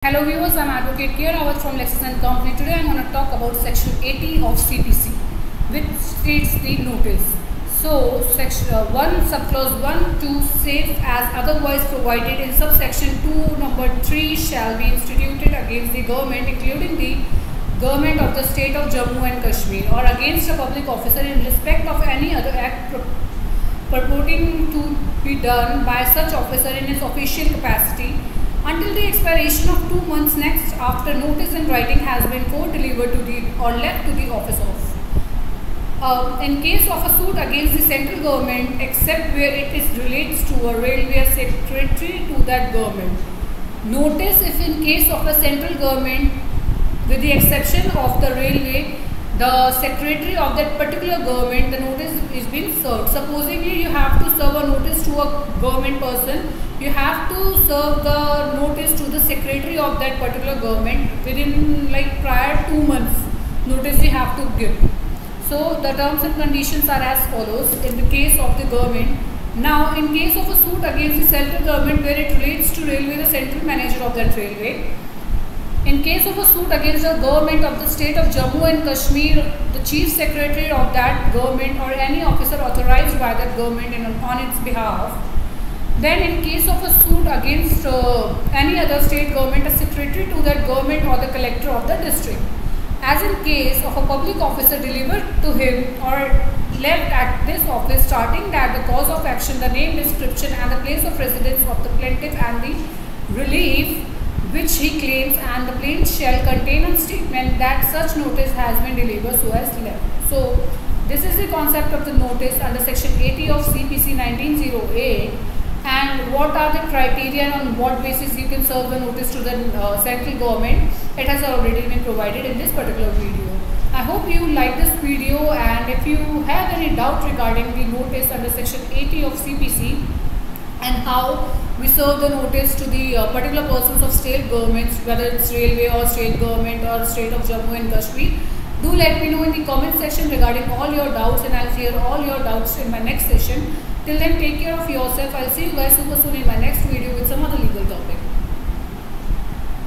Hello viewers, I am Advocate Kier Rawat from Lexis & Company. Today I am going to talk about section 80 of CPC, which states the notice. So section 1 subclause 1 to safe as otherwise provided in subsection 2 number 3 shall be instituted against the government, including the government of the state of Jammu and Kashmir, or against a public officer in respect of any other act purporting to be done by such officer in his official capacity, until the expiration of 2 months next after notice in writing has been co-delivered to the or left to the office of. In case of a suit against the central government, except where it is relates to a railway secretary to that government. Notice if in case of a central government, with the exception of the railway, the secretary of that particular government, the notice is being served. Supposedly you have to serve a notice to a government person, you have to serve the notice to the secretary of that particular government within prior 2 months notice you have to give. So the terms and conditions are as follows in the case of the government. Now in case of a suit against the central government where it relates to railway, the central manager of that railway. In case of a suit against the government of the state of Jammu and Kashmir, the chief secretary of that government or any officer authorized by that government on its behalf. Then in case of a suit against any other state government, a secretary to that government or the collector of the district. As in case of a public officer delivered to him or left at this office, starting that the cause of action, the name, description and the place of residence of the plaintiff and the relief which he claims, and the plaintiff shall contain a statement that such notice has been delivered so as left. So this is the concept of the notice under section 80 of CPC 1908. And what are the criteria and on what basis you can serve the notice to the central government, it has already been provided in this particular video. I hope you like this video, and if you have any doubt regarding the notice under section 80 of CPC and how we serve the notice to the particular persons of state governments, whether it's railway or state government or state of Jammu and Kashmir, do let me know in the comment section regarding all your doubts, and I'll clear all your doubts in my next session. Till then, take care of yourself. I'll see you guys super soon in my next video with some other legal topic.